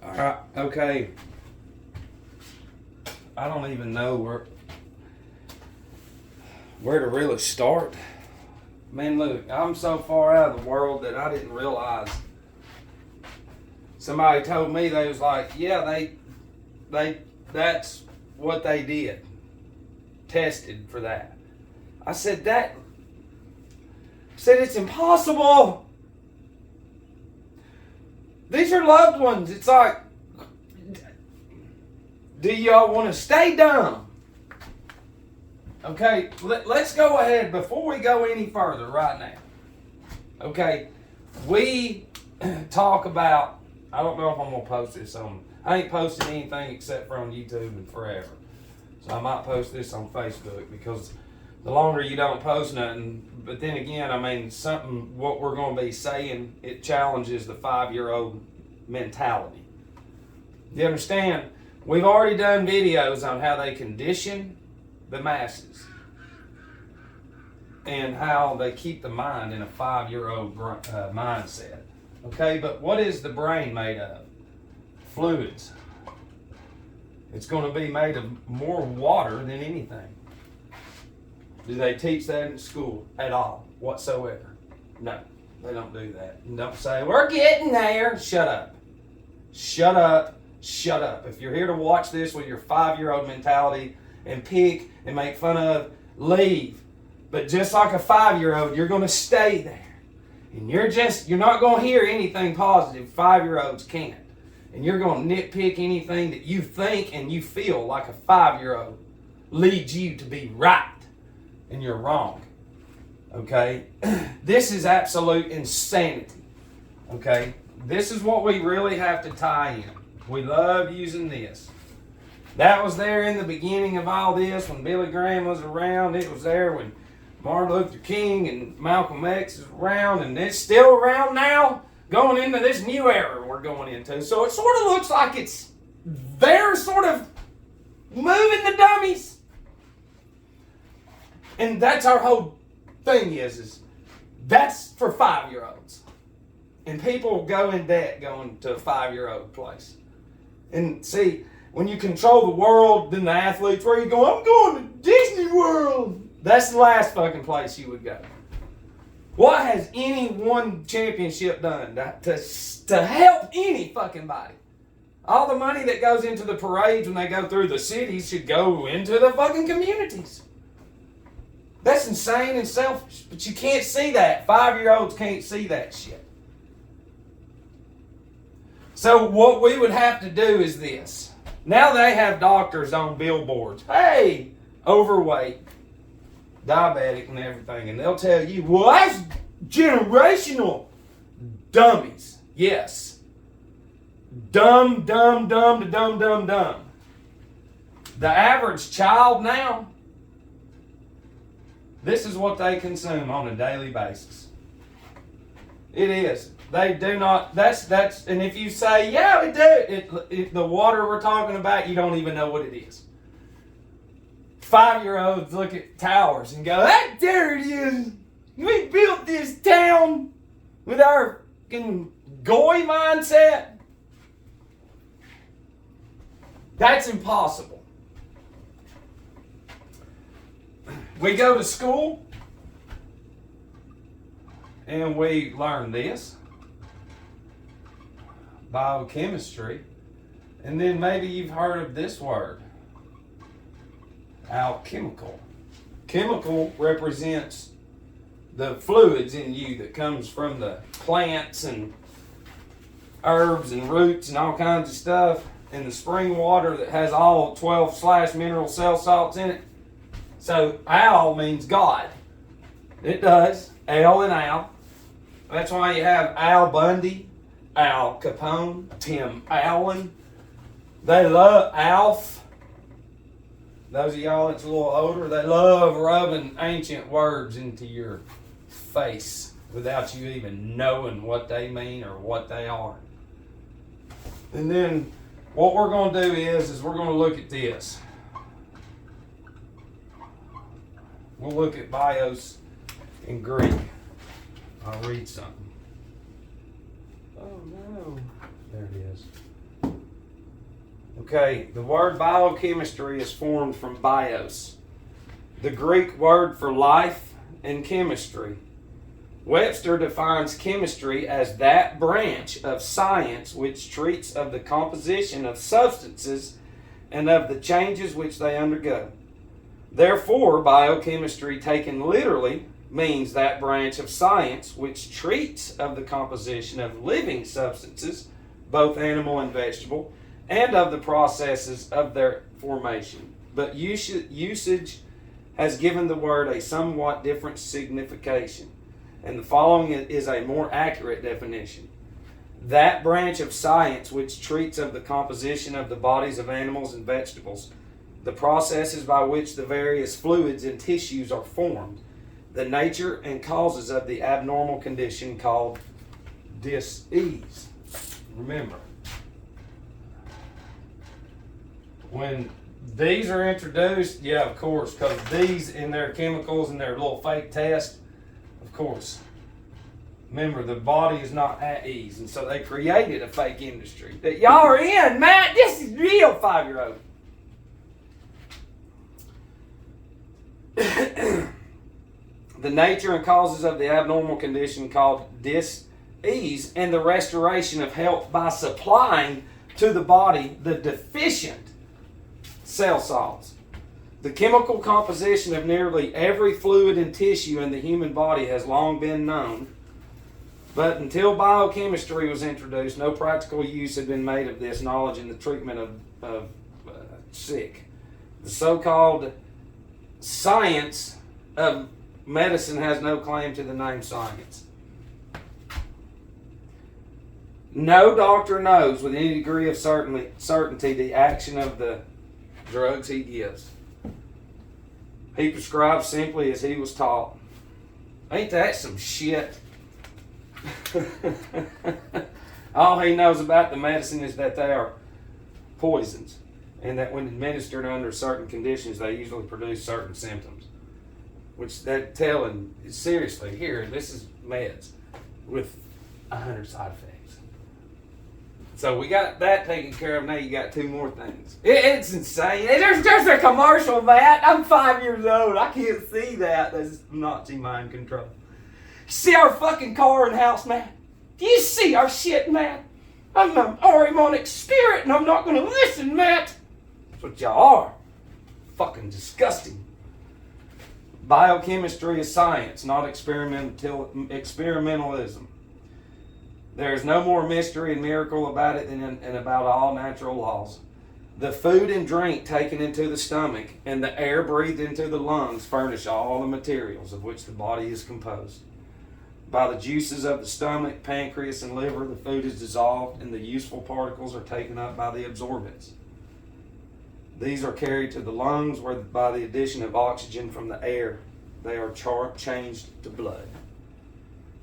Alright, okay. I don't even know where to really start. Man, look, I'm so far out of the world that I didn't realize. Somebody told me, they was like, yeah, that's what they did. Tested for that. I said it's impossible. These are loved ones. It's like, do y'all want to stay dumb? Okay, let's go ahead before we go any further right now. Okay, we talk about, I don't know if I'm going to post this on, I ain't posted anything except for on YouTube in forever. So I might post this on Facebook because the longer you don't post nothing, but then again, I mean, what we're going to be saying, it challenges the 5-year-old mentality. You understand? We've already done videos on how they condition the masses and how they keep the mind in a 5-year-old mindset. Okay, but what is the brain made of? Fluids. It's going to be made of more water than anything. Do they teach that in school at all, whatsoever? No, they don't do that. And don't say, we're getting there. Shut up. Shut up. Shut up. If you're here to watch this with your 5-year-old mentality and pick and make fun of, leave. But just like a 5-year-old, you're going to stay there. And you're not going to hear anything positive. 5-year-olds can't. And you're going to nitpick anything that you think and you feel like a 5-year-old leads you to be right. And you're wrong. Okay? This is absolute insanity. Okay? This is what we really have to tie in. We love using this. That was there in the beginning of all this when Billy Graham was around. It was there when Martin Luther King and Malcolm X is around, and it's still around now, going into this new era we're going into. So it sort of looks like they're sort of moving the dummies. And that's our whole thing is that's for 5-year-olds. And people go in debt going to a 5-year-old place. And see, when you control the world, then the athletes, where you go, I'm going to Disney World. That's the last fucking place you would go. What has any one championship done to help any fucking body? All the money that goes into the parades when they go through the cities should go into the fucking communities. That's insane and selfish. But you can't see that. 5-year-olds can't see that shit. So what we would have to do is this. Now they have doctors on billboards. Hey, overweight, diabetic and everything. And they'll tell you, well, that's generational. Dummies. Yes. Dumb to dumb. The average child now, this is what they consume on a daily basis. It is. They do not, and if you say, yeah, we do, the water we're talking about, you don't even know what it is. 5-year-olds look at towers and go, that there it is. We built this town with our fucking goy mindset. That's impossible. We go to school and we learn this. Biochemistry, and then maybe you've heard of this word, alchemical. Chemical represents the fluids in you that comes from the plants and herbs and roots and all kinds of stuff, and the spring water that has all 12 mineral cell salts in it. So Al means God. It does. Al and Al. That's why you have Al Bundy, Al Capone, Tim Allen. They love Alf. Those of y'all that's a little older, they love rubbing ancient words into your face without you even knowing what they mean or what they are. And then what we're going to do is we're going to look at this. We'll look at bios in Greek. I'll read something. Oh no. There it is. Okay, the word biochemistry is formed from bios, the Greek word for life, and chemistry. Webster defines chemistry as that branch of science which treats of the composition of substances and of the changes which they undergo. Therefore, biochemistry taken literally means that branch of science which treats of the composition of living substances, both animal and vegetable, and of the processes of their formation. But usage has given the word a somewhat different signification, and the following is a more accurate definition. That branch of science which treats of the composition of the bodies of animals and vegetables, the processes by which the various fluids and tissues are formed, the nature and causes of the abnormal condition called dis-ease. Remember, when these are introduced, yeah, of course, because these in their chemicals and their little fake test, of course. Remember, the body is not at ease, and so they created a fake industry that y'all are in, Matt. This is real, 5-year-old. The nature and causes of the abnormal condition called dis-ease, and the restoration of health by supplying to the body the deficient cell salts. The chemical composition of nearly every fluid and tissue in the human body has long been known, but until biochemistry was introduced, no practical use had been made of this knowledge in the treatment of sick. The so-called science of medicine has no claim to the name science. No doctor knows with any degree of certainty the action of the drugs he gives. He prescribes simply as he was taught. Ain't that some shit? All he knows about the medicine is that they are poisons, and that when administered under certain conditions, they usually produce certain symptoms. Which they're telling, seriously, here, this is meds with 100 side effects. So we got that taken care of. Now you got 2 more things. It's insane. There's just a commercial, Matt. I'm 5 years old. I can't see that. That's Nazi mind control. See our fucking car and house, Matt? Do you see our shit, Matt? I'm an Arimonic spirit, and I'm not going to listen, Matt. That's what y'all are. Fucking disgusting. Biochemistry is science, not experimentalism. There is no more mystery and miracle about it than about all natural laws. The food and drink taken into the stomach and the air breathed into the lungs furnish all the materials of which the body is composed. By the juices of the stomach, pancreas, and liver, the food is dissolved and the useful particles are taken up by the absorbents. These are carried to the lungs where by the addition of oxygen from the air, they are changed to blood.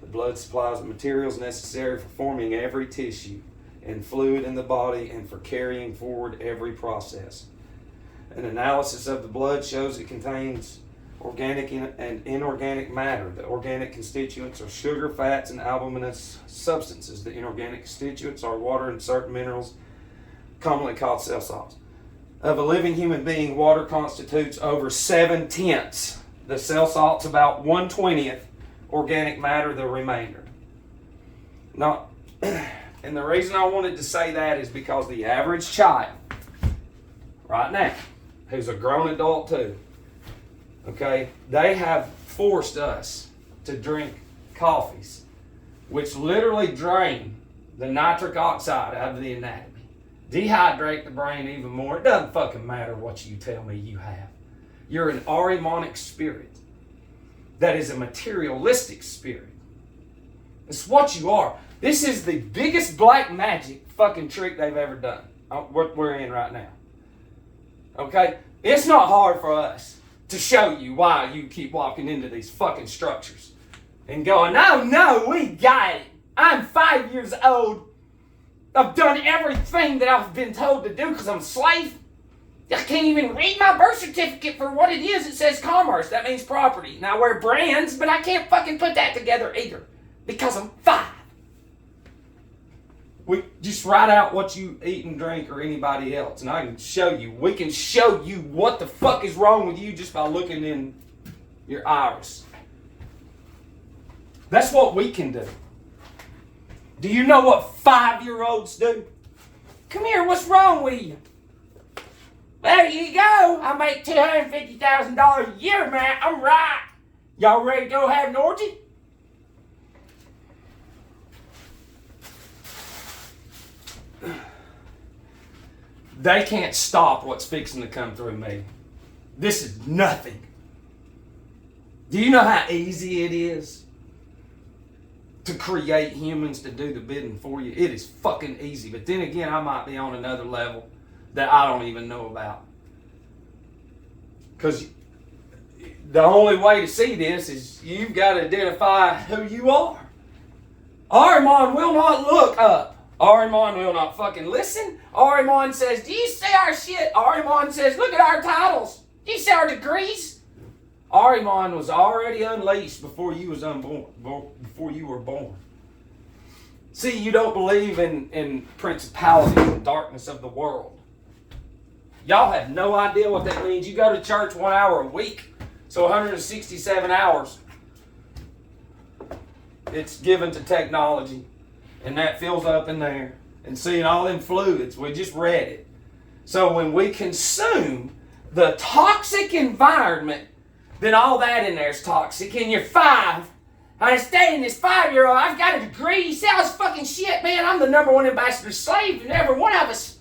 The blood supplies the materials necessary for forming every tissue and fluid in the body and for carrying forward every process. An analysis of the blood shows it contains organic and inorganic matter. The organic constituents are sugar, fats, and albuminous substances. The inorganic constituents are water and certain minerals, commonly called cell salts. Of a living human being, water constitutes over 7/10. The cell salts about 1/20. Organic matter, the remainder. Now, and the reason I wanted to say that is because the average child, right now, who's a grown adult too, okay, they have forced us to drink coffees, which literally drain the nitric oxide out of the anatomy. Dehydrate the brain even more. It doesn't fucking matter what you tell me you have. You're an Arimonic spirit. That is a materialistic spirit. It's what you are. This is the biggest black magic fucking trick they've ever done. What we're in right now. Okay? It's not hard for us to show you why you keep walking into these fucking structures and going, oh no, we got it. I'm 5 years old. I've done everything that I've been told to do because I'm a slave. I can't even read my birth certificate for what it is. It says commerce. That means property. Now I wear brands, but I can't fucking put that together either because I'm 5. We just write out what you eat and drink or anybody else, and I can show you. We can show you what the fuck is wrong with you just by looking in your iris. That's what we can do. Do you know what 5-year-olds do? Come here, what's wrong with you? There you go. I make $250,000 a year, man. I'm right. Y'all ready to go have an orgy? They can't stop what's fixing to come through me. This is nothing. Do you know how easy it is to create humans to do the bidding for you? It is fucking easy. But then again, I might be on another level that I don't even know about. Because the only way to see this is you've got to identify who you are. Arimon will not look up. Arimon will not fucking listen. Arimon says, do you see our shit? Arimon says, look at our titles. Do you see our degrees? Arimon was already unleashed before you was before you were born. See, you don't believe in principalities and darkness of the world. Y'all have no idea what that means. You go to church 1 hour a week, so 167 hours. It's given to technology. And that fills up in there. And seeing all them fluids, we just read it. So when we consume the toxic environment, then all that in there is toxic. And you're 5. I stay in this 5-year-old. I've got a degree. You see all this fucking shit, man. I'm the #1 ambassador slave. And every one of us,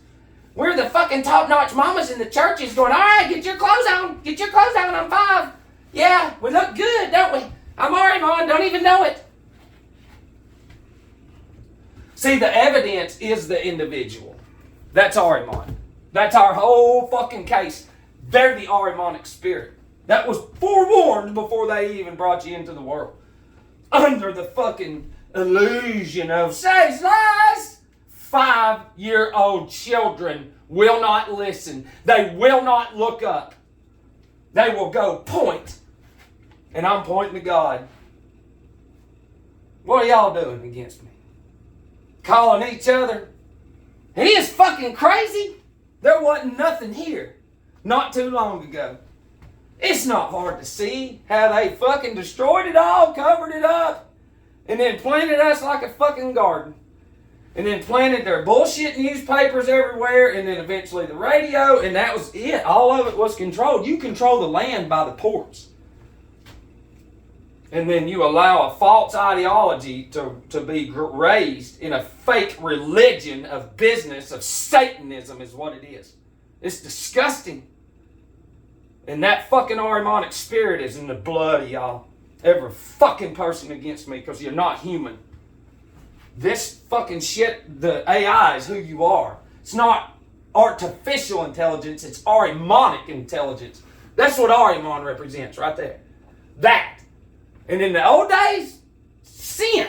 we're the fucking top-notch mamas in the churches going, all right, get your clothes on. Get your clothes on. I'm 5. Yeah, we look good, don't we? I'm Arimon. Don't even know it. See, the evidence is the individual. That's Arimon. That's our whole fucking case. They're the Arimonic spirit. That was forewarned before they even brought you into the world. Under the fucking illusion of says lies. 5-year-old children will not listen. They will not look up. They will go point. And I'm pointing to God. What are y'all doing against me? Calling each other. He is fucking crazy. There wasn't nothing here not too long ago. It's not hard to see how they fucking destroyed it all, covered it up, and then planted us like a fucking garden. And then planted their bullshit newspapers everywhere, and then eventually the radio, and that was it. All of it was controlled. You control the land by the ports. And then you allow a false ideology to be raised in a fake religion of business, of Satanism is what it is. It's disgusting. And that fucking Arimonic spirit is in the blood of y'all. Every fucking person against me because you're not human. This fucking shit, the AI is who you are. It's not artificial intelligence, it's Arimonic intelligence. That's what Arimon represents right there. That. And in the old days, sin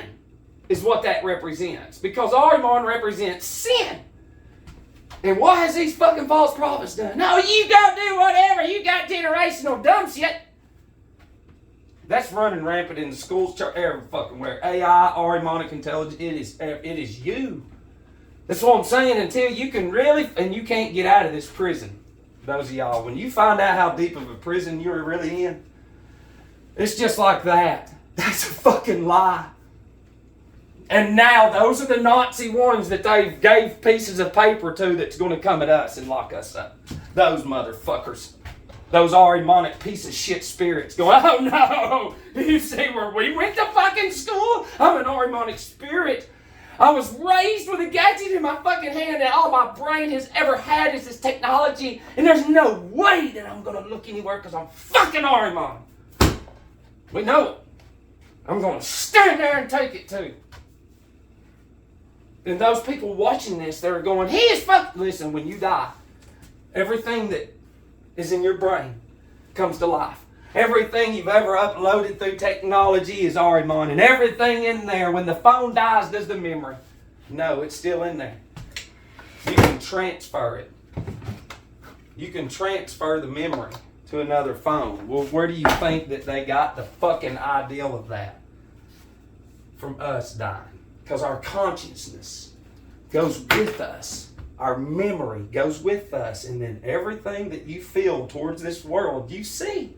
is what that represents. Because Arimon represents sin. And what has these fucking false prophets done? No, you go do whatever. You got generational dumb shit. That's running rampant in the schools, church, every fucking where. AI, Arimonic intelligence, it is you. That's what I'm saying. Until you can really, and you can't get out of this prison. Those of y'all, when you find out how deep of a prison you're really in, it's just like that. That's a fucking lie. And now those are the Nazi ones that they gave pieces of paper to that's going to come at us and lock us up. Those motherfuckers. Those Arimonic piece of shit spirits going, oh no, you see where we went to fucking school? I'm an Arimonic spirit. I was raised with a gadget in my fucking hand and all my brain has ever had is this technology. And there's no way that I'm going to look anywhere because I'm fucking Arimon. We know it. I'm going to stand there and take it too. And those people watching this, they're going, he is fuck. Listen, when you die, everything that is in your brain comes to life. Everything you've ever uploaded through technology is Arimon. And everything in there, when the phone dies, does the memory. No, it's still in there. You can transfer it. You can transfer the memory to another phone. Well, where do you think that they got the fucking ideal of that? From us dying. Because our consciousness goes with us. Our memory goes with us. And then everything that you feel towards this world, you see.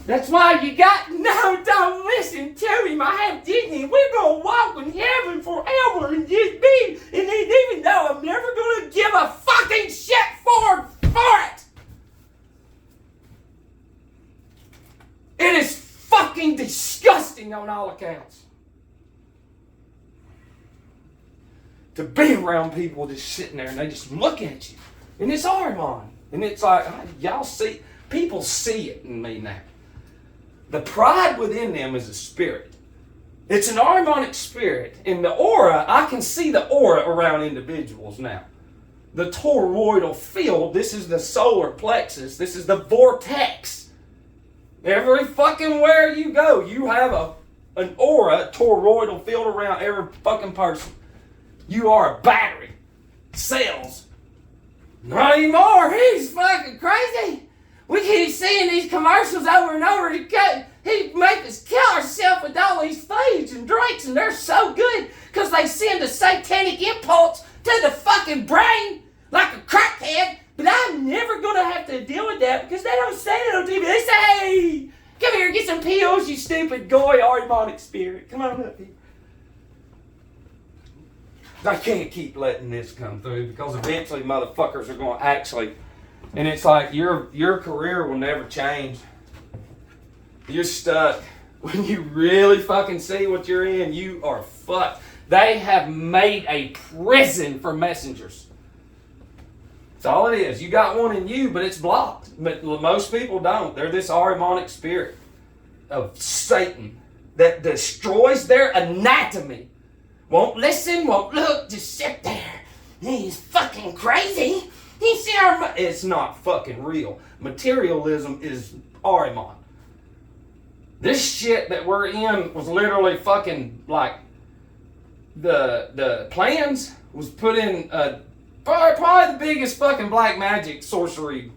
That's why you got, no, don't listen to him. I have Disney. We're going to walk in heaven forever and just be. And even though I'm never going to give a fucking shit for it. It is fucking disgusting on all accounts. To be around people just sitting there and they just look at you. And it's Armand. And it's like, y'all see, people see it in me now. The pride within them is a spirit. It's an harmonic spirit. In the aura, I can see the aura around individuals now. The toroidal field, this is the solar plexus, this is the vortex. Every fucking where you go, you have an aura, toroidal field around every fucking person. You are a battery. Cells. Not anymore. He's fucking crazy. We keep seeing these commercials over and over. He make us kill ourselves with all these foods and drinks, and they're so good because they send a satanic impulse to the fucking brain like a crackhead. But I'm never going to have to deal with that because they don't say it on TV. They say, hey, come here, get some pills, you stupid goy harmonic spirit. Come on up here. I can't keep letting this come through because eventually motherfuckers are going to actually... And it's like your career will never change. You're stuck. When you really fucking see what you're in, you are fucked. They have made a prison for messengers. That's all it is. You got one in you, but it's blocked. But most people don't. They're this harmonic spirit of Satan that destroys their anatomy. Won't listen, won't look, just sit there. He's fucking crazy. It's not fucking real. Materialism is Ahriman. This shit that we're in was literally fucking like the plans was put in probably the biggest fucking black magic sorcery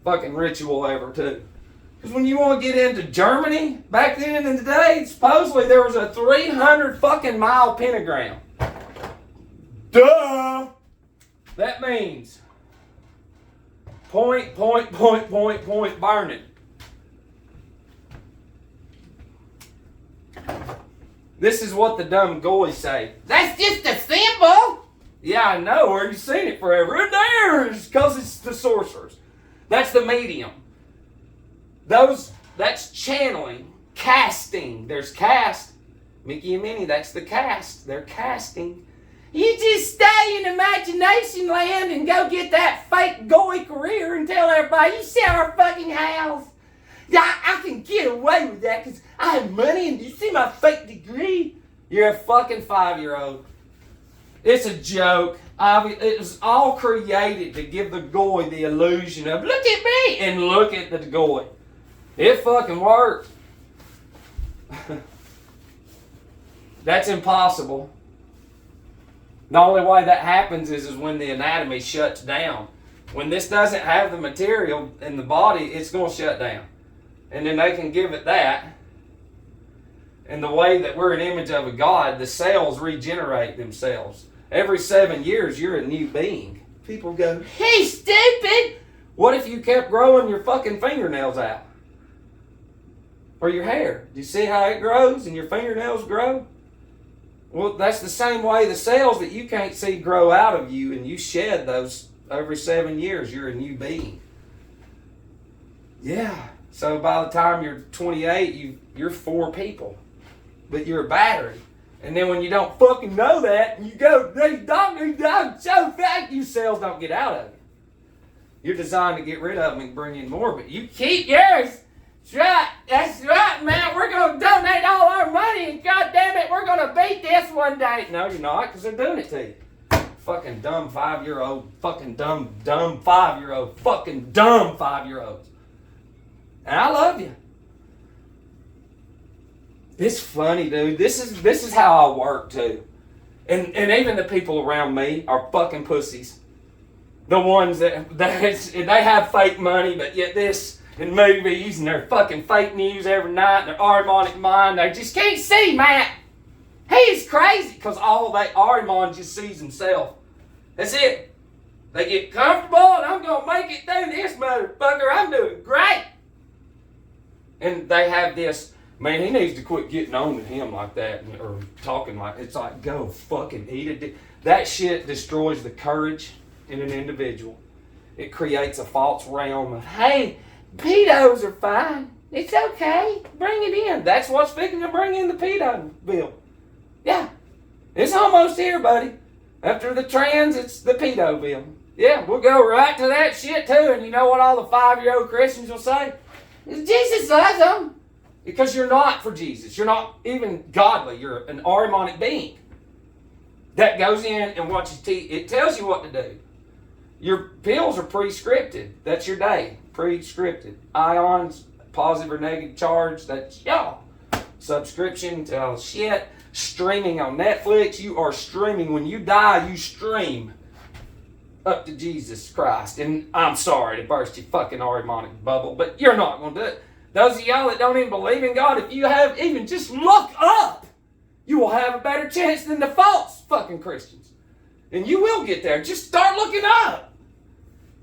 fucking ritual ever too. Because when you want to get into Germany back then and today, supposedly there was a 300 fucking mile pentagram. Duh! That means point, burning. This is what the dumb goys say. That's just a symbol. Yeah, I know. Where you seen it forever? There's because it's the sorcerers. That's the medium. That's channeling, casting. There's cast. Mickey and Minnie, that's the cast. They're casting. You just stay in imagination land and go get that fake goy career and tell everybody you sell our fucking house. Yeah, I can get away with that because I have money and you see my fake degree. You're a fucking 5-year-old. It's a joke. It was all created to give the goy the illusion of look at me and look at the goy. It fucking worked. That's impossible. The only way that happens is when the anatomy shuts down. When this doesn't have the material in the body, it's going to shut down. And then they can give it that. And the way that we're an image of a God, the cells regenerate themselves. Every 7 years, you're a new being. People go, hey, stupid! What if you kept growing your fucking fingernails out? Or your hair? Do you see how it grows and your fingernails grow? Well, that's the same way the cells that you can't see grow out of you and you shed those every 7 years. You're a new being. Yeah. So by the time you're 28, you're 4 people. But you're a battery. And then when you don't fucking know that, and you go, these dogs so fat, you cells don't get out of it. You're designed to get rid of them and bring in more, but you keep yours. That's right, man. We're going to donate all our money, and God damn it, we're going to beat this one day. No, you're not, because they're doing it to you. Fucking dumb 5-year-old, fucking dumb 5-year-old, fucking dumb 5-year-olds. And I love you. It's funny, dude. This is how I work, too. And even the people around me are fucking pussies. The ones that they have fake money, but yet this... in movies and their fucking fake news every night and their harmonic mind, they just can't see, Matt. He's crazy because Ahriman just sees himself. That's it. They get comfortable and I'm going to make it through this motherfucker. I'm doing great. And they have this, man, he needs to quit getting on to him like that or talking like, it's like, go fucking eat it. That shit destroys the courage in an individual. It creates a false realm of, hey, pedos are fine. It's okay. Bring it in. That's what's fixing to bring in the pedo bill. Yeah. It's almost here, buddy. After the trans, it's the pedo bill. Yeah, we'll go right to that shit too. And you know what all the 5-year-old Christians will say? Jesus loves them. Because you're not for Jesus. You're not even godly. You're an Ahrimanic being that goes in and watches TV. It tells you what to do. Your pills are pre-scripted. That's your day. Pre-scripted. Ions, positive or negative charge. That's y'all. Subscription to all shit. Streaming on Netflix. You are streaming. When you die, you stream up to Jesus Christ. And I'm sorry to burst your fucking Ahrimanic bubble, but you're not going to do it. Those of y'all that don't even believe in God, if you have even just look up, you will have a better chance than the false fucking Christians. And you will get there. Just start looking up.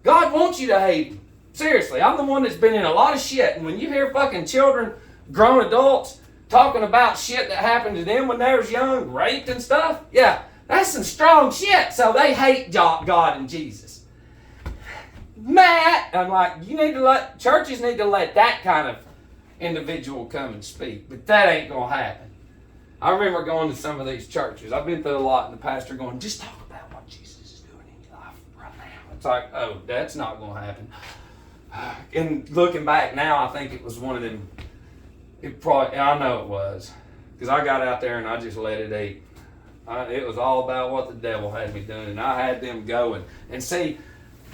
God wants you to hate Him. Seriously, I'm the one that's been in a lot of shit. And when you hear fucking children, grown adults, talking about shit that happened to them when they was young, raped and stuff, yeah, that's some strong shit. So they hate God and Jesus. Matt, I'm like, churches need to let that kind of individual come and speak. But that ain't going to happen. I remember going to some of these churches. I've been through a lot, and the pastor going, just talk about what Jesus is doing in your life right now. It's like, oh, that's not going to happen. And looking back now, I think it was one of them. I know it was. Because I got out there and I just let it eat. It was all about what the devil had me doing. And I had them going. And see,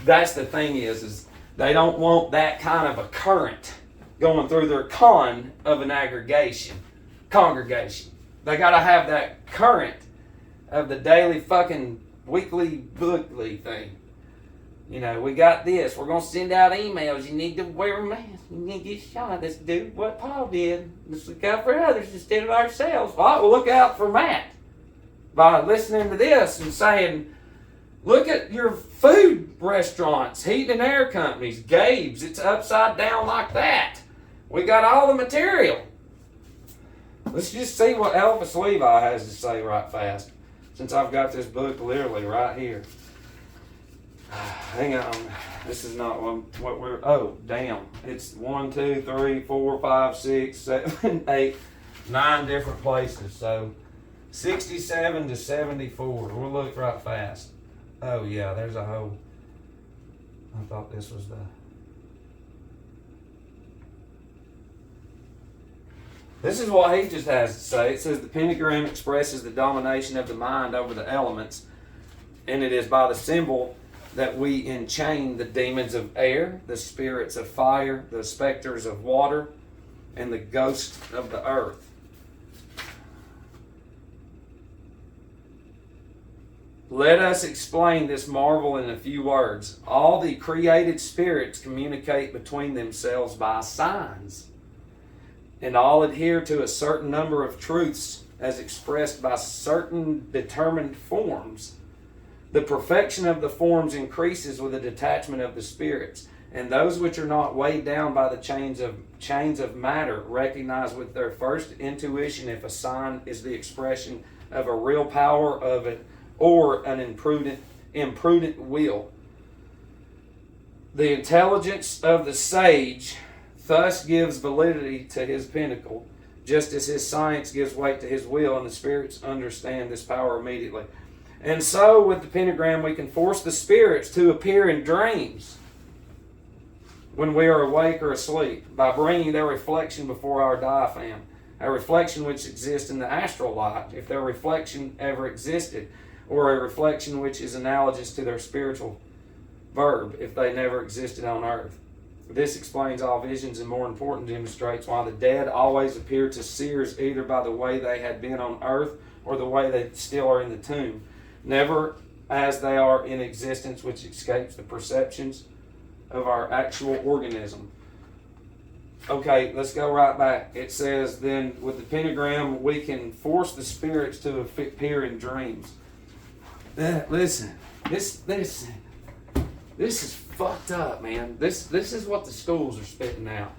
that's the thing is they don't want that kind of a current going through their of an congregation. They got to have that current of the daily fucking weekly bookly thing. You know, we got this. We're going to send out emails. You need to wear a mask. You need to get shot. Let's do what Paul did. Let's look out for others instead of ourselves. Well, we'll look out for Matt by listening to this and saying, look at your food restaurants, heat and air companies, Gabe's. It's upside down like that. We got all the material. Let's just see what Elvis Levi has to say right fast. Since I've got this book literally right here. Hang on. This is not what we're... Oh, damn. It's 1, 2, 3, 4, 5, 6, 7, 8, 9 different places. So 67 to 74. We'll look right fast. Oh, yeah, there's a whole... I thought this was the... This is what he just has to say. It says the pentagram expresses the domination of the mind over the elements, and it is by the symbol that we enchain the demons of air, the spirits of fire, the specters of water, and the ghosts of the earth. Let us explain this marvel in a few words. All the created spirits communicate between themselves by signs, and all adhere to a certain number of truths as expressed by certain determined forms. The perfection of the forms increases with the detachment of the spirits, and those which are not weighed down by the chains of matter recognize with their first intuition if a sign is the expression of a real power of it or an imprudent will. The intelligence of the sage thus gives validity to his pinnacle, just as his science gives weight to his will, and the spirits understand this power immediately. And so, with the pentagram, we can force the spirits to appear in dreams when we are awake or asleep by bringing their reflection before our diaphragm, a reflection which exists in the astral light, if their reflection ever existed, or a reflection which is analogous to their spiritual verb, if they never existed on earth. This explains all visions and, more important, demonstrates why the dead always appear to seers either by the way they had been on earth or the way they still are in the tomb, never as they are in existence, which escapes the perceptions of our actual organism. Okay, let's go right back. It says, then with the pentagram, we can force the spirits to appear in dreams. Listen, this is fucked up, man. This is what the schools are spitting out.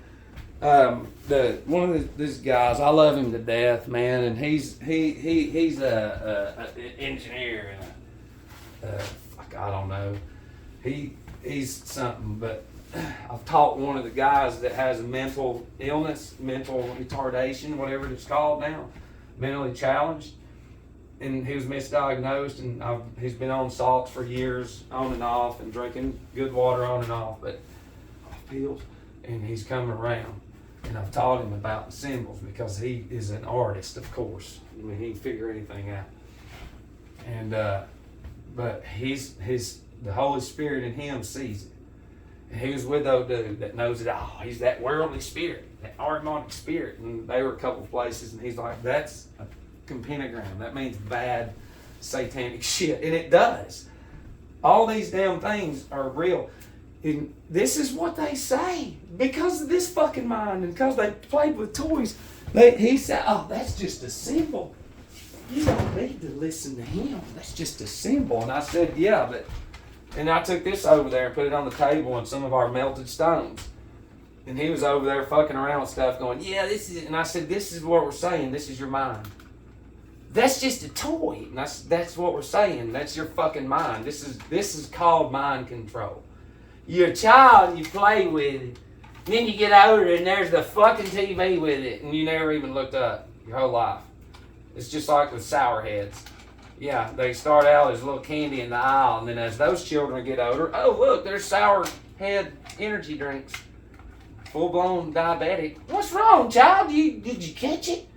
These guys, I love him to death, man, and he's a engineer and I don't know. He's something, but I've taught one of the guys that has a mental illness, mental retardation, whatever it's called now, mentally challenged, and he was misdiagnosed, and he's been on salts for years, on and off, and drinking good water on and off, but pills, and he's coming around, and I've taught him about the symbols because he is an artist, of course. I mean, he can figure anything out, and but the Holy Spirit in him sees it. And he was with old dude that knows it all. He's that worldly spirit, that harmonic spirit. And they were a couple places, and he's like, that's a pentagram. That means bad satanic shit. And it does. All these damn things are real. And this is what they say. Because of this fucking mind, and because they played with toys, he said, oh, that's just a symbol. You don't need to listen to him. That's just a symbol. And I said, yeah, but... And I took this over there and put it on the table and some of our melted stones. And he was over there fucking around with stuff going, yeah, this is... And I said, this is what we're saying. This is your mind. That's just a toy. And that's what we're saying. That's your fucking mind. This is called mind control. You're a child, you play with it. Then you get older and there's the fucking TV with it. And you never even looked up your whole life. It's just like with sour heads. Yeah, they start out as little candy in the aisle, and then as those children get older, oh look, there's sour head energy drinks. Full-blown diabetic. What's wrong, child? Did you catch it?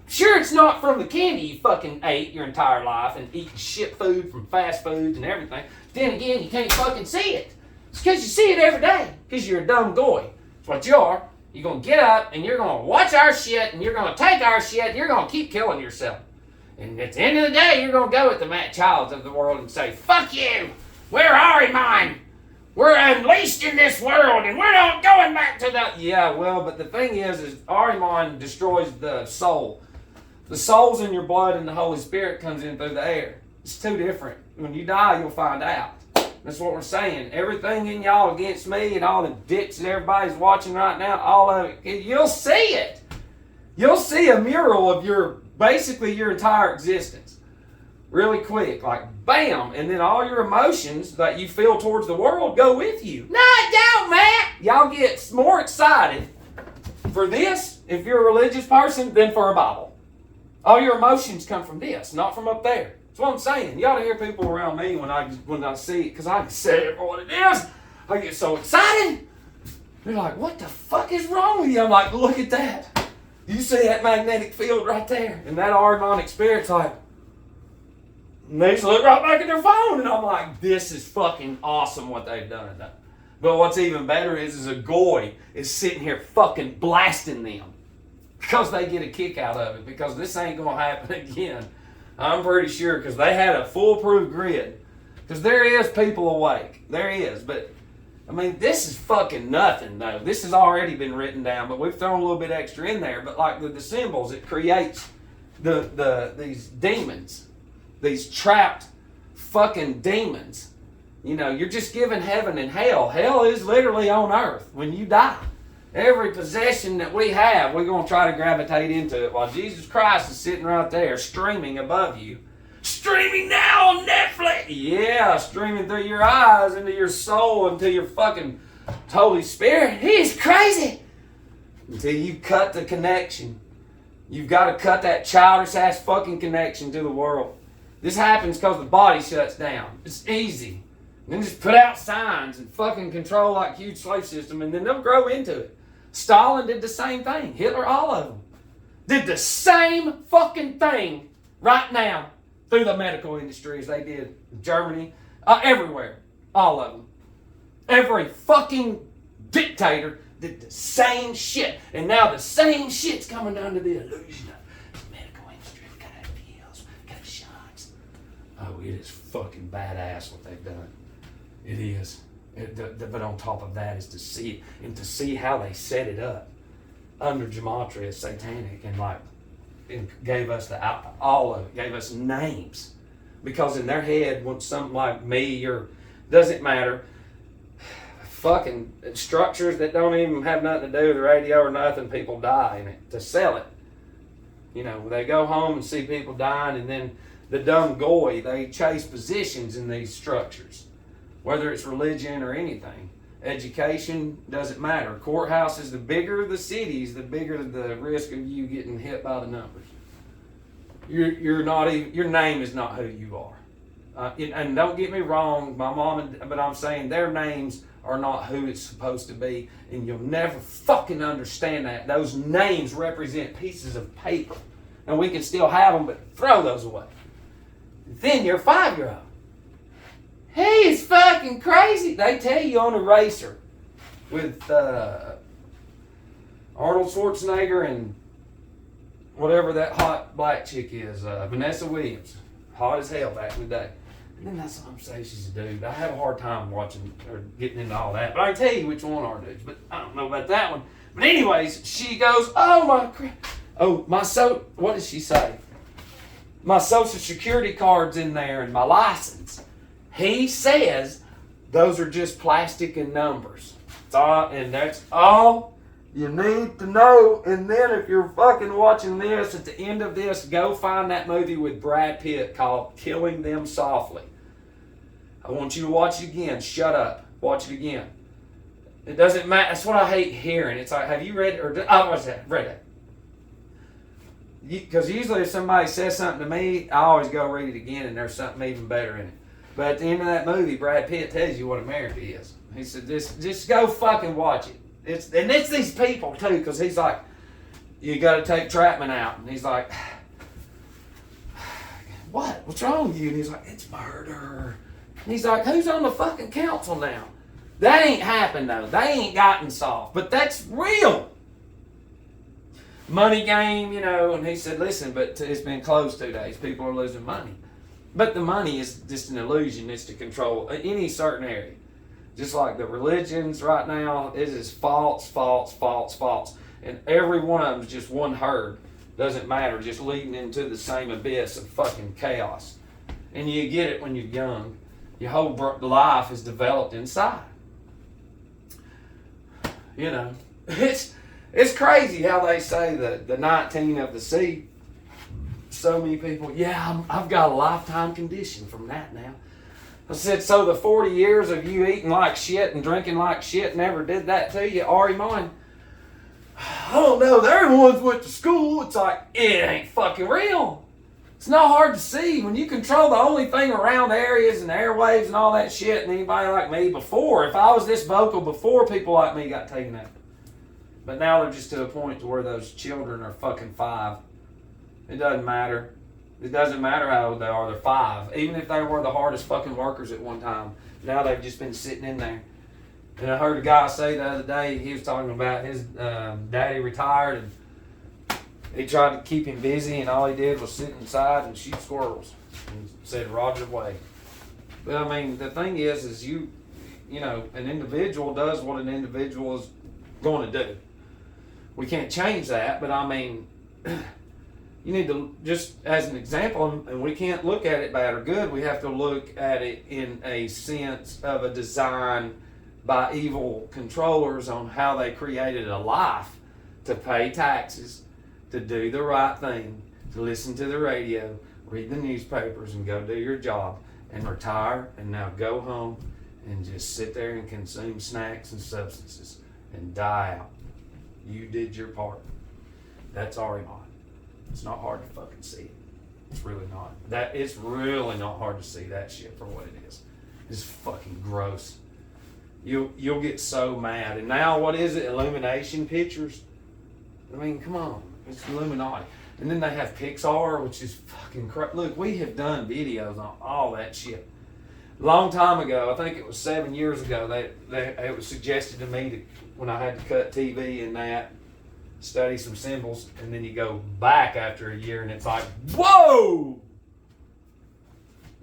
Sure, it's not from the candy you fucking ate your entire life and eating shit food from fast foods and everything. Then again, you can't fucking see it. It's because you see it every day, because you're a dumb goy. That's what you are. You're going to get up, and you're going to watch our shit, and you're going to take our shit, and you're going to keep killing yourself. And at the end of the day, you're going to go with the Matt Childs of the world and say, fuck you! We're Ahriman! We're unleashed in this world, and we're not going back to the... Yeah, well, but the thing is Ahriman destroys the soul. The soul's in your blood, and the Holy Spirit comes in through the air. It's two different. When you die, you'll find out. That's what we're saying. Everything in y'all against me and all the dicks that everybody's watching right now, all of it, you'll see it. You'll see a mural of basically your entire existence really quick, like bam, and then all your emotions that you feel towards the world go with you. No, it don't, man. Y'all get more excited for this if you're a religious person than for a Bible. All your emotions come from this, not from up there. That's what I'm saying. You ought to hear people around me when I see it, because I can say it for what it is. I get so excited. They're like, what the fuck is wrong with you? I'm like, look at that. You see that magnetic field right there? And that harmonic spirit's like, and they just look right back at their phone, and I'm like, this is fucking awesome what they've done. But what's even better is a goy is sitting here fucking blasting them because they get a kick out of it, because this ain't going to happen again. I'm pretty sure, because they had a foolproof grid. Because there is people awake. There is, but I mean, this is fucking nothing, though. This has already been written down, but we've thrown a little bit extra in there. But like with the symbols, it creates these demons, these trapped fucking demons. You know, you're just given heaven and hell. Hell is literally on earth when you die. Every possession that we have, we're going to try to gravitate into it, while Jesus Christ is sitting right there streaming above you. Streaming now on Netflix. Yeah, streaming through your eyes, into your soul, into your fucking Holy Spirit. He's crazy. Until you cut the connection. You've got to cut that childish ass fucking connection to the world. This happens because the body shuts down. It's easy. And then just put out signs and fucking control like a huge slave system, and then they'll grow into it. Stalin did the same thing. Hitler, all of them, did the same fucking thing right now. Through the medical industry as they did in Germany, everywhere, all of them. Every fucking dictator did the same shit, and now the same shit's coming down to the illusion of the medical industry. Gotta have pills, gotta have shots. Oh, it is fucking badass what they've done. It is. But on top of that is to see it, and to see how they set it up. under gematria is satanic, and like and gave us all of it, gave us names, because in their head, when something like me or doesn't matter, fucking structures that don't even have nothing to do with the radio or nothing, people die in it to sell it. You know, they go home and see people dying, and then the dumb goy, they chase positions in these structures, whether it's religion or anything. Education doesn't matter. Courthouses, the bigger the cities, the bigger the risk of you getting hit by the numbers. You're not even, your name is not who you are. And don't get me wrong, my mom, but I'm saying their names are not who it's supposed to be, and you'll never fucking understand that. Those names represent pieces of paper, and we can still have them, but throw those away. Then you're a 5-year-old. He is fucking crazy. They tell you on a racer with Arnold Schwarzenegger and whatever that hot black chick is, Vanessa Williams, hot as hell back in the day. And then that's what I'm saying, she's a dude. I have a hard time watching or getting into all that, but I can tell you which one are dudes. But I don't know about that one. But anyways, she goes, "Oh my crap! Oh what does she say? My social security card's in there and my license." He says those are just plastic and numbers. And that's all you need to know. And then if you're fucking watching this, at the end of this, go find that movie with Brad Pitt called Killing Them Softly. I want you to watch it again. Shut up. Watch it again. It doesn't matter. That's what I hate hearing. It's like, have you read it? What's that? Read it. Because usually if somebody says something to me, I always go read it again, and there's something even better in it. But at the end of that movie, Brad Pitt tells you what America is. He said, just go fucking watch it. It's these people too, because he's like, you got to take Trapman out. And he's like, what? What's wrong with you? And he's like, it's murder. And he's like, who's on the fucking council now? That ain't happened though. They ain't gotten solved. But that's real. Money game, you know. And he said, listen, but it's been closed 2 days. People are losing money. But the money is just an illusion. It's to control any certain area. Just like the religions right now, it is false, false, false, false. And every one of them is just one herd. Doesn't matter, just leading into the same abyss of fucking chaos. And you get it when you're young. Your whole life is developed inside. You know, it's crazy how they say the 19 of the sea. So many people, yeah, I've got a lifetime condition from that now. I said, so the 40 years of you eating like shit and drinking like shit never did that to you, Ari mine? I don't know, they're the ones went to school. It's like, it ain't fucking real. It's not hard to see. When you control the only thing around areas and airwaves and all that shit, and anybody like me before, if I was this vocal before, people like me got taken out. But now they're just to a point to where those children are fucking 5. It doesn't matter. It doesn't matter how old they are. They're 5. Even if they were the hardest fucking workers at one time, now they've just been sitting in there. And I heard a guy say the other day, he was talking about his daddy retired, and he tried to keep him busy, and all he did was sit inside and shoot squirrels. And said, Roger Way. But I mean, the thing is you know, an individual does what an individual is going to do. We can't change that, but I mean, you need to, just as an example, and we can't look at it bad or good, we have to look at it in a sense of a design by evil controllers on how they created a life to pay taxes, to do the right thing, to listen to the radio, read the newspapers, and go do your job, and retire, and now go home and just sit there and consume snacks and substances and die out. You did your part. That's Ari Mon. It's not hard to fucking see it. It's really not. It's really not hard to see that shit for what it is. It's fucking gross. You'll get so mad. And now what is it? Illumination pictures? I mean, come on. It's Illuminati. And then they have Pixar, which is fucking look, we have done videos on all that shit. A long time ago, I think it was 7 years ago, it was suggested to me when I had to cut TV and that, study some symbols, and then you go back after a year and it's like, whoa!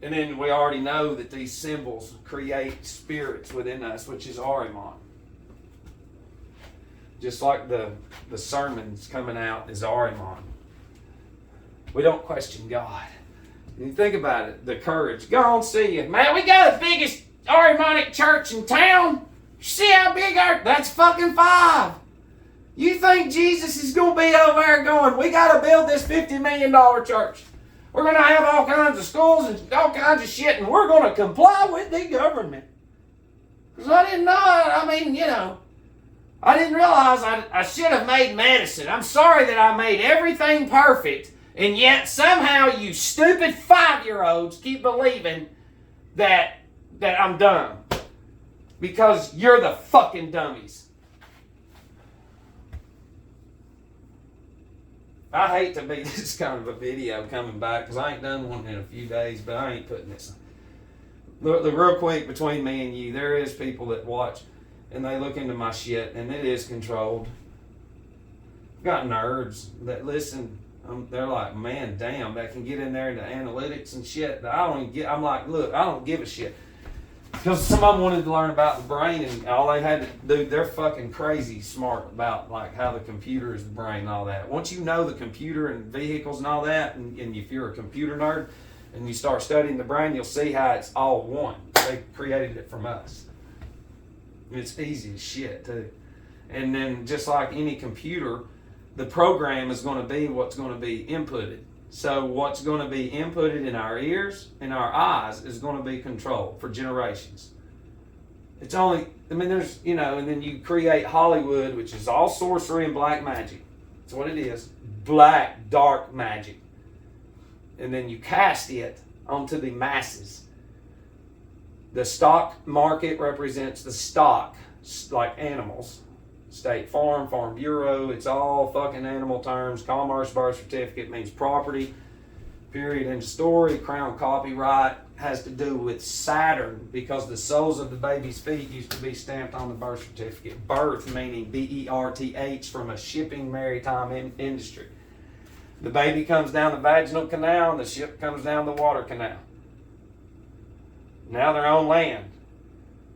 And then we already know that these symbols create spirits within us, which is Ahriman. just like the sermons coming out is Ariman. We don't question God. And you think about it, the courage. Go on, see you. Man, we got the biggest Aramonic church in town. You see how big that's fucking 5. You think Jesus is going to be over there going, we got to build this $50 million church. We're going to have all kinds of schools and all kinds of shit, and we're going to comply with the government. Because I didn't know, I mean, you know, I didn't realize I should have made medicine. I'm sorry that I made everything perfect, and yet somehow you stupid 5-year-olds keep believing that I'm dumb. Because you're the fucking dummies. I hate to be this kind of a video coming back because I ain't done one in a few days, but I ain't putting this. Look, real quick, between me and you, there is people that watch and they look into my shit, and it is controlled. I've got nerds that listen. They're like, man, damn, that can get in there into analytics and shit. That I don't even get. I'm like, look, I don't give a shit. Because some of them wanted to learn about the brain, and all they had to do, they're fucking crazy smart about like how the computer is the brain and all that. Once you know the computer and vehicles and all that, and if you're a computer nerd and you start studying the brain, you'll see how it's all one. They created it from us. It's easy as shit too. And then just like any computer, the program is going to be what's going to be inputted. So what's going to be inputted in our ears and our eyes is going to be controlled for generations. It's only, I mean, there's, you know, and then you create Hollywood, which is all sorcery and black magic. That's what it is. Black, dark magic. And then you cast it onto the masses. The stock market represents the stock, like animals. State Farm, Farm Bureau, it's all fucking animal terms. Commerce birth certificate means property. Period, end of story. Crown copyright has to do with Saturn because the soles of the baby's feet used to be stamped on the birth certificate. Birth meaning B-E-R-T-H from a shipping maritime industry. The baby comes down the vaginal canal and the ship comes down the water canal. Now they're on land.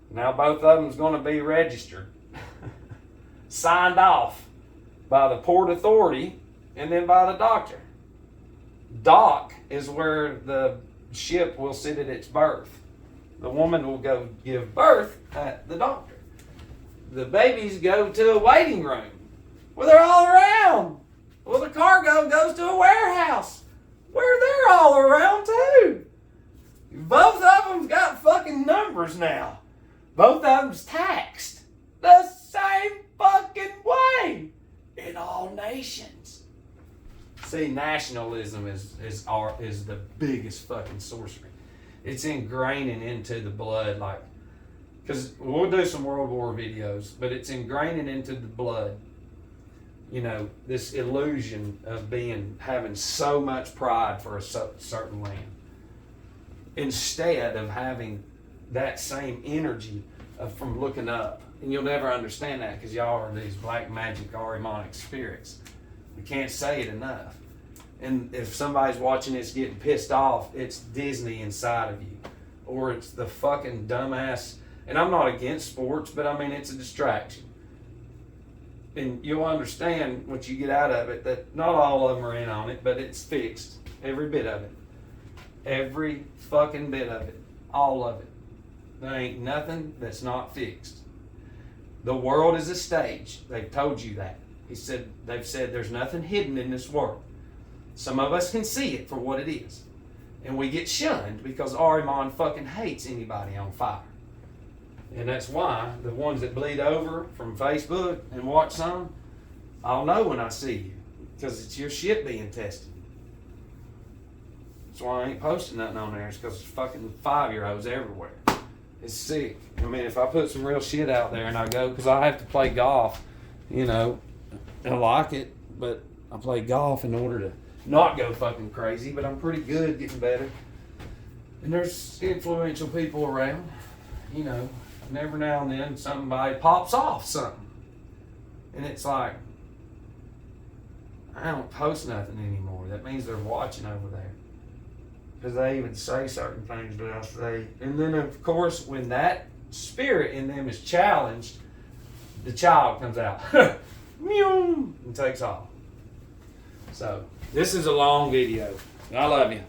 Now both of them's going to be registered. Signed off by the Port Authority and then by the doctor. Dock is where the ship will sit at its berth. The woman will go give birth at the doctor. The babies go to a waiting room where they're all around. Well, the cargo goes to a warehouse where they're all around too. Both of them's got fucking numbers now. Both of them's taxed the same fucking way in all nations. See, nationalism is the biggest fucking sorcery. It's ingraining into the blood, like, because we'll do some World War videos, but it's ingraining into the blood. You know, this illusion of having so much pride for a certain land, instead of having that same energy from looking up. And you'll never understand that because y'all are these black magic Aramonic spirits. We can't say it enough. And if somebody's watching this getting pissed off, it's Disney inside of you. Or it's the fucking dumbass. And I'm not against sports, but I mean, it's a distraction. And you'll understand what you get out of it, that not all of them are in on it, but it's fixed. Every bit of it. Every fucking bit of it. All of it. There ain't nothing that's not fixed. The world is a stage. They've told you that. They've said there's nothing hidden in this world. Some of us can see it for what it is. And we get shunned because Ariman fucking hates anybody on fire. And that's why the ones that bleed over from Facebook and watch some, I'll know when I see you. Because it's your shit being tested. That's why I ain't posting nothing on there. It's because there's fucking 5-year-olds everywhere. It's sick. I mean, if I put some real shit out there and I go, because I have to play golf, you know, I like it, but I play golf in order to not go fucking crazy, but I'm pretty good, getting better. And there's influential people around, you know, and every now and then somebody pops off something. And it's like, I don't post nothing anymore. That means they're watching over there. Because they even say certain things that I say. And then, of course, when that spirit in them is challenged, the child comes out. and takes off. So this is a long video. I love you.